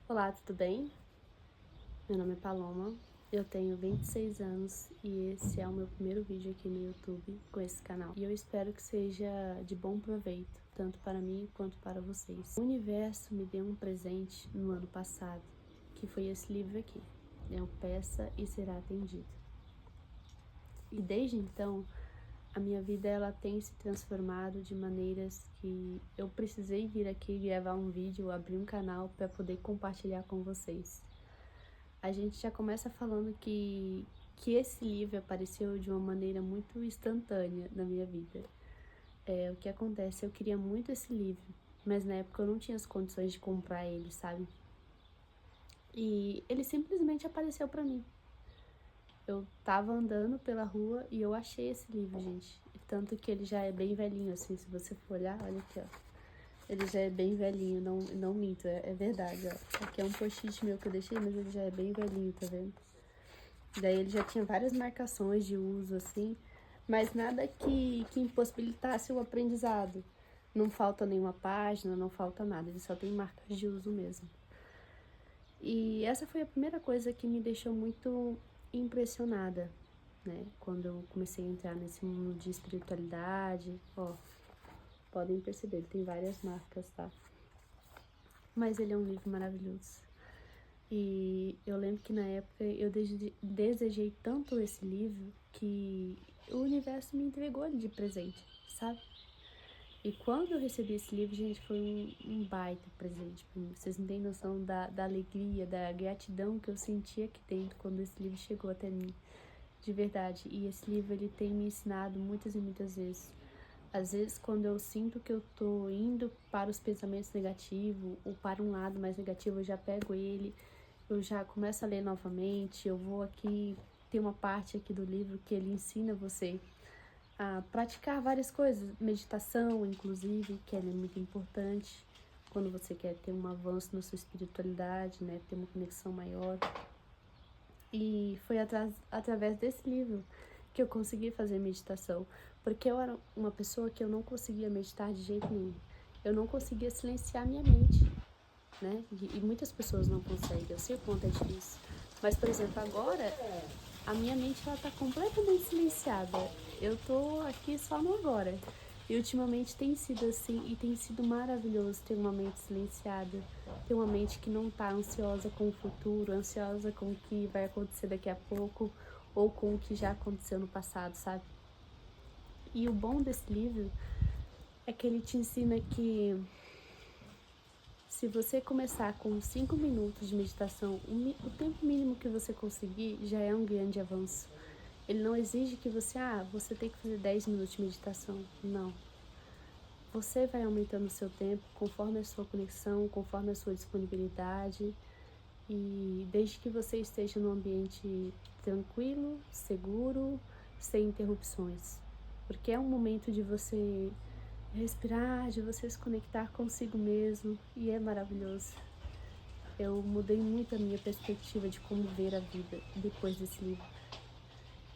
Olá, tudo bem? Meu nome é Paloma, eu tenho 26 anos e esse é o meu primeiro vídeo aqui no YouTube com esse canal. E eu espero que seja de bom proveito, tanto para mim quanto para vocês. O universo me deu um presente no ano passado, que foi esse livro aqui, é o Peça e Será Atendido. E desde então, a minha vida ela tem se transformado de maneiras que eu precisei vir aqui gravar um vídeo, abrir um canal para poder compartilhar com vocês. A gente já começa falando que esse livro apareceu de uma maneira muito instantânea na minha vida. O que acontece, eu queria muito esse livro, mas na época eu não tinha as condições de comprar ele, sabe? E ele simplesmente apareceu pra mim. Eu tava andando pela rua e eu achei esse livro, gente. Tanto que ele já é bem velhinho, assim, se você for olhar, olha aqui, ó. Ele já é bem velhinho, não minto, é verdade, ó. Aqui é um post-it meu que eu deixei, mas ele já é bem velhinho, tá vendo? Daí ele já tinha várias marcações de uso, assim, mas nada que impossibilitasse o aprendizado. Não falta nenhuma página, não falta nada, ele só tem marcas de uso mesmo. E essa foi a primeira coisa que me deixou muito impressionada, né? Quando eu comecei a entrar nesse mundo de espiritualidade, ó, podem perceber, ele tem várias marcas, tá? Mas ele é um livro maravilhoso. E eu lembro que na época eu desejei tanto esse livro que o universo me entregou ele de presente, sabe? E quando eu recebi esse livro, gente, foi um baita presente pra mim. Vocês não têm noção da alegria, da gratidão que eu senti aqui dentro quando esse livro chegou até mim. De verdade. E esse livro, ele tem me ensinado muitas e muitas vezes. Às vezes, quando eu sinto que eu tô indo para os pensamentos negativos, ou para um lado mais negativo, eu já pego ele, eu já começo a ler novamente, eu vou aqui, tem uma parte aqui do livro que ele ensina você a praticar várias coisas, meditação, inclusive, que ela é muito importante quando você quer ter um avanço na sua espiritualidade, né, ter uma conexão maior. E foi através desse livro que eu consegui fazer meditação, porque eu era uma pessoa que eu não conseguia meditar de jeito nenhum. Eu não conseguia silenciar minha mente, né? E muitas pessoas não conseguem, eu sei o quanto é difícil. Mas, por exemplo, agora, a minha mente ela tá completamente silenciada. Eu tô aqui só no agora. E ultimamente tem sido assim, e tem sido maravilhoso ter uma mente silenciada, ter uma mente que não tá ansiosa com o futuro, ansiosa com o que vai acontecer daqui a pouco, ou com o que já aconteceu no passado, sabe? E o bom desse livro é que ele te ensina que se você começar com 5 minutos de meditação, o tempo mínimo que você conseguir já é um grande avanço. Ele não exige que você tem que fazer 10 minutos de meditação. Não. Você vai aumentando o seu tempo conforme a sua conexão, conforme a sua disponibilidade. E desde que você esteja num ambiente tranquilo, seguro, sem interrupções. Porque é um momento de você respirar, de você se conectar consigo mesmo. E é maravilhoso. Eu mudei muito a minha perspectiva de como ver a vida depois desse livro.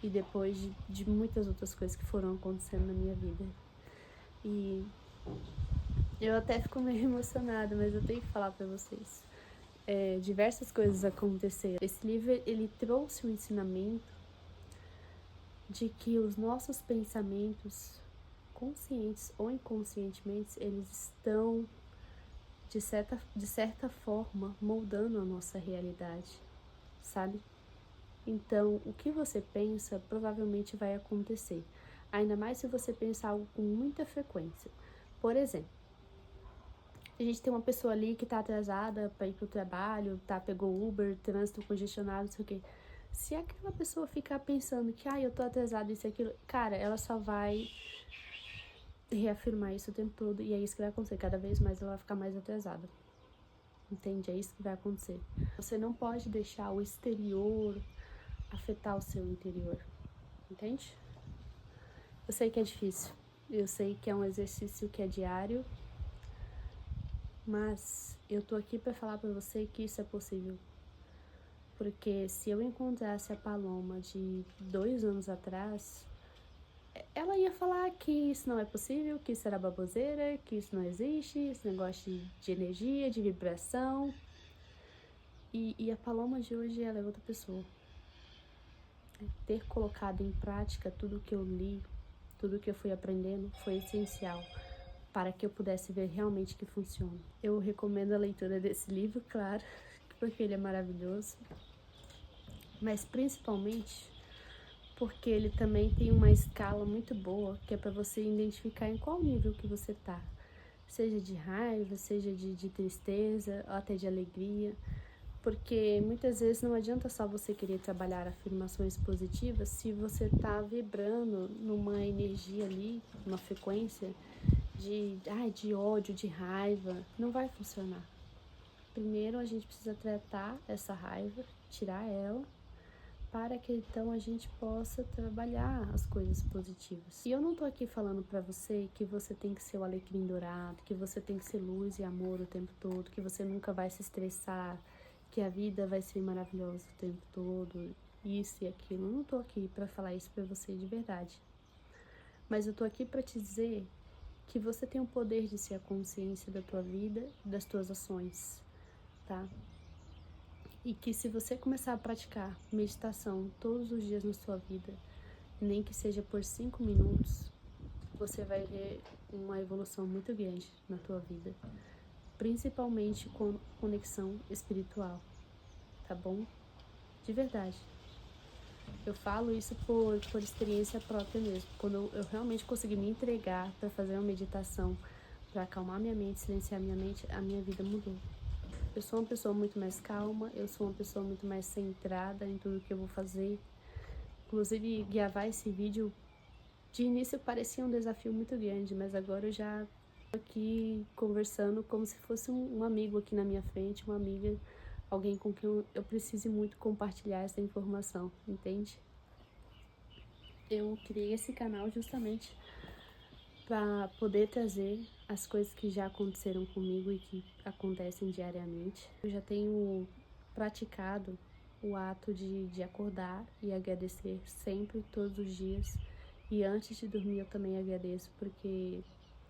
E depois de muitas outras coisas que foram acontecendo na minha vida. E eu até fico meio emocionada, mas eu tenho que falar pra vocês. Diversas coisas aconteceram. Esse livro, ele trouxe o ensinamento de que os nossos pensamentos, conscientes ou inconscientemente, eles estão, de certa forma, moldando a nossa realidade, sabe? Então, o que você pensa provavelmente vai acontecer. Ainda mais se você pensar algo com muita frequência. Por exemplo, a gente tem uma pessoa ali que tá atrasada para ir pro trabalho, pegou Uber, trânsito congestionado, não sei o quê. Se aquela pessoa ficar pensando que, eu tô atrasada, isso e aquilo, cara, ela só vai reafirmar isso o tempo todo e é isso que vai acontecer. Cada vez mais ela vai ficar mais atrasada. Entende? É isso que vai acontecer. Você não pode deixar o exterior afetar o seu interior, entende? Eu sei que é difícil, eu sei que é um exercício que é diário, mas eu tô aqui pra falar pra você que isso é possível. Porque se eu encontrasse a Paloma de 2 anos atrás, ela ia falar que isso não é possível, que isso era baboseira, que isso não existe, esse negócio de energia, de vibração. E a Paloma de hoje, ela é outra pessoa. Ter colocado em prática tudo que eu li, tudo que eu fui aprendendo, foi essencial para que eu pudesse ver realmente que funciona. Eu recomendo a leitura desse livro, claro, porque ele é maravilhoso, mas principalmente porque ele também tem uma escala muito boa, que é para você identificar em qual nível que você tá, seja de raiva, seja de tristeza, ou até de alegria, porque muitas vezes não adianta só você querer trabalhar afirmações positivas se você tá vibrando numa energia ali, uma frequência de ódio, de raiva, não vai funcionar. Primeiro a gente precisa tratar essa raiva, tirar ela, para que então a gente possa trabalhar as coisas positivas. E eu não tô aqui falando pra você que você tem que ser o alecrim dourado, que você tem que ser luz e amor o tempo todo, que você nunca vai se estressar, que a vida vai ser maravilhosa o tempo todo, isso e aquilo. Eu não tô aqui pra falar isso pra você de verdade. Mas eu tô aqui pra te dizer que você tem o poder de ser a consciência da tua vida e das tuas ações, tá? E que se você começar a praticar meditação todos os dias na sua vida, nem que seja por 5 minutos, você vai ver uma evolução muito grande na tua vida, principalmente com conexão espiritual, tá bom? De verdade. Eu falo isso por experiência própria mesmo. Quando eu realmente consegui me entregar para fazer uma meditação, para acalmar minha mente, silenciar minha mente, a minha vida mudou. Eu sou uma pessoa muito mais calma, eu sou uma pessoa muito mais centrada em tudo que eu vou fazer. Inclusive, gravar esse vídeo, de início parecia um desafio muito grande, mas agora eu já tô aqui conversando como se fosse um amigo aqui na minha frente, uma amiga, alguém com quem eu precise muito compartilhar essa informação, entende? Eu criei esse canal justamente para poder trazer as coisas que já aconteceram comigo e que acontecem diariamente. Eu já tenho praticado o ato de acordar e agradecer sempre, todos os dias. E antes de dormir eu também agradeço, porque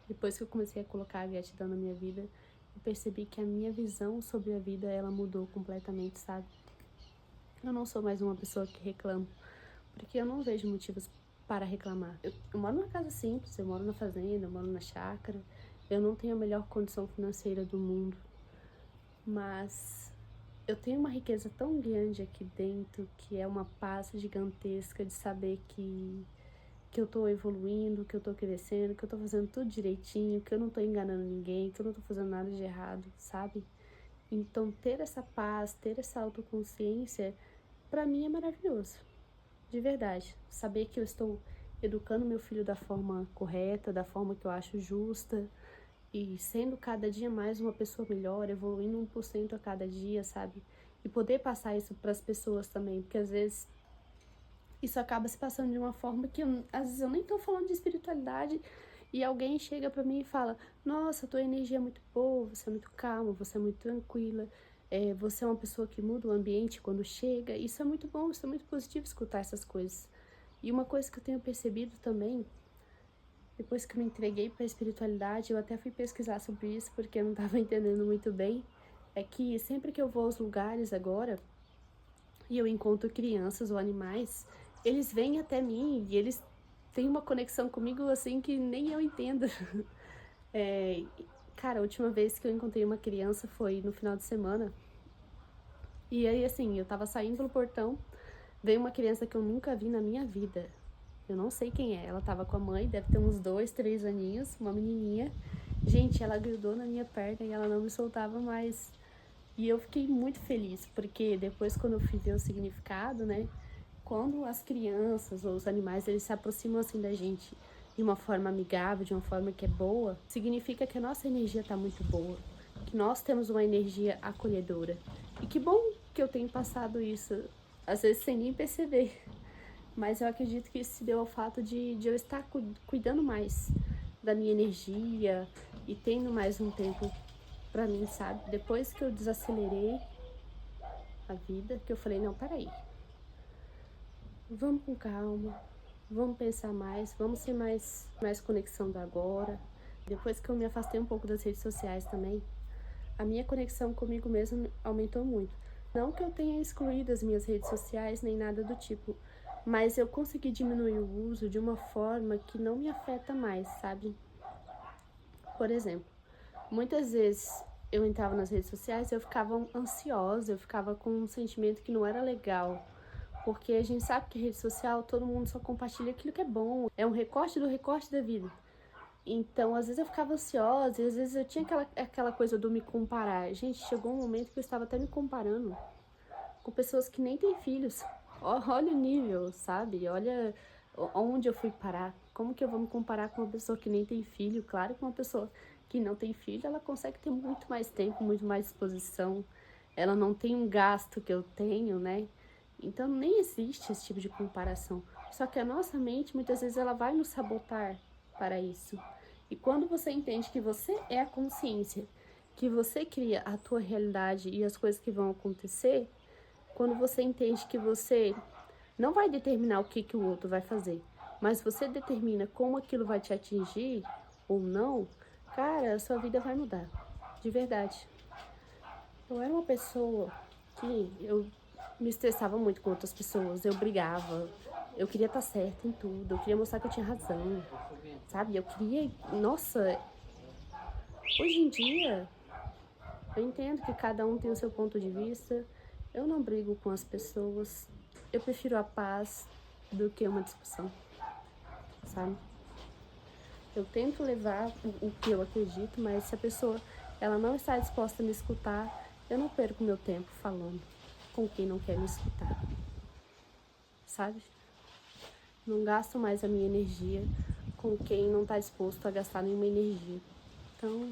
depois que eu comecei a colocar a gratidão na minha vida, eu percebi que a minha visão sobre a vida, ela mudou completamente, sabe? Eu não sou mais uma pessoa que reclama, porque eu não vejo motivos para reclamar. Eu moro numa casa simples, eu moro na fazenda, eu moro na chácara, eu não tenho a melhor condição financeira do mundo, mas eu tenho uma riqueza tão grande aqui dentro, que é uma paz gigantesca de saber que eu tô evoluindo, que eu tô crescendo, que eu tô fazendo tudo direitinho, que eu não tô enganando ninguém, que eu não tô fazendo nada de errado, sabe? Então ter essa paz, ter essa autoconsciência, pra mim é maravilhoso. De verdade, saber que eu estou educando meu filho da forma correta, da forma que eu acho justa, e sendo cada dia mais uma pessoa melhor, evoluindo 1% a cada dia, sabe? E poder passar isso para as pessoas também, porque às vezes isso acaba se passando de uma forma que às vezes eu nem tô falando de espiritualidade e alguém chega para mim e fala: nossa, tua energia é muito boa, você é muito calma, você é muito tranquila, você é uma pessoa que muda o ambiente quando chega. Isso é muito bom, isso é muito positivo escutar essas coisas. E uma coisa que eu tenho percebido também, depois que eu me entreguei para a espiritualidade, eu até fui pesquisar sobre isso porque eu não estava entendendo muito bem, é que sempre que eu vou aos lugares agora e eu encontro crianças ou animais, eles vêm até mim e eles têm uma conexão comigo assim que nem eu entendo. Cara, a última vez que eu encontrei uma criança foi no final de semana. E aí, assim, eu tava saindo pelo portão, veio uma criança que eu nunca vi na minha vida. Eu não sei quem é. Ela tava com a mãe, deve ter uns 2, 3 aninhos, uma menininha. Gente, ela grudou na minha perna e ela não me soltava mais. E eu fiquei muito feliz, porque depois quando eu fui ver o significado, né? Quando as crianças ou os animais, eles se aproximam assim da gente de uma forma amigável, de uma forma que é boa, significa que a nossa energia tá muito boa, que nós temos uma energia acolhedora. E que bom que eu tenho passado isso, às vezes sem nem perceber. Mas eu acredito que isso se deu ao fato de eu estar cuidando mais da minha energia e tendo mais um tempo pra mim, sabe? Depois que eu desacelerei a vida, que eu falei, não, peraí, vamos com calma, vamos pensar mais, vamos ser mais conexão do agora. Depois que eu me afastei um pouco das redes sociais também, a minha conexão comigo mesma aumentou muito. Não que eu tenha excluído as minhas redes sociais nem nada do tipo, mas eu consegui diminuir o uso de uma forma que não me afeta mais, sabe? Por exemplo, muitas vezes eu entrava nas redes sociais e eu ficava ansiosa, eu ficava com um sentimento que não era legal. Porque a gente sabe que rede social, todo mundo só compartilha aquilo que é bom. É um recorte do recorte da vida. Então, às vezes eu ficava ansiosa, e às vezes eu tinha aquela coisa do me comparar. Gente, chegou um momento que eu estava até me comparando com pessoas que nem têm filhos. Olha o nível, sabe? Olha onde eu fui parar. Como que eu vou me comparar com uma pessoa que nem tem filho? Claro que uma pessoa que não tem filho, ela consegue ter muito mais tempo, muito mais disposição. Ela não tem um gasto que eu tenho, né? Então nem existe esse tipo de comparação. Só que a nossa mente, muitas vezes, ela vai nos sabotar para isso. E quando você entende que você é a consciência, que você cria a tua realidade e as coisas que vão acontecer, quando você entende que você não vai determinar o que o outro vai fazer, mas você determina como aquilo vai te atingir ou não, cara, a sua vida vai mudar. De verdade. Eu era uma pessoa que eu me estressava muito com outras pessoas, eu brigava, eu queria estar certa em tudo, eu queria mostrar que eu tinha razão, sabe? Eu queria, nossa, hoje em dia eu entendo que cada um tem o seu ponto de vista, eu não brigo com as pessoas, eu prefiro a paz do que uma discussão, sabe? Eu tento levar o que eu acredito, mas se a pessoa ela não está disposta a me escutar, eu não perco meu tempo falando com quem não quer me escutar, sabe? Não gasto mais a minha energia com quem não está disposto a gastar nenhuma energia. Então,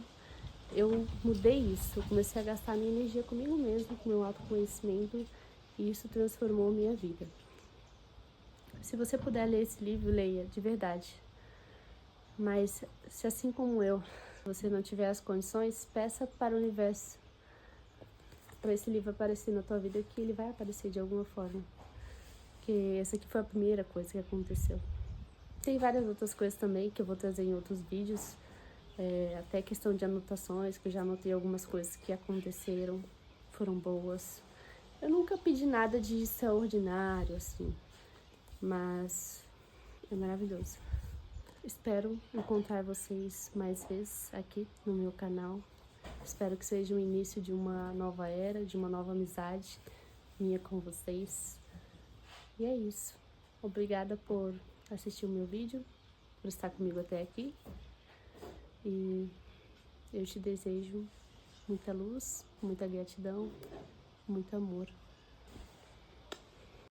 eu mudei isso, eu comecei a gastar minha energia comigo mesma, com meu autoconhecimento, e isso transformou a minha vida. Se você puder ler esse livro, leia, de verdade. Mas, se assim como eu, você não tiver as condições, peça para o universo, para esse livro aparecer na tua vida, que ele vai aparecer de alguma forma. Porque essa aqui foi a primeira coisa que aconteceu. Tem várias outras coisas também que eu vou trazer em outros vídeos, até questão de anotações, que eu já anotei algumas coisas que aconteceram, foram boas. Eu nunca pedi nada de extraordinário, assim, mas é maravilhoso. Espero encontrar vocês mais vezes aqui no meu canal. Espero que seja o início de uma nova era, de uma nova amizade minha com vocês. E é isso. Obrigada por assistir o meu vídeo, por estar comigo até aqui. E eu te desejo muita luz, muita gratidão, muito amor.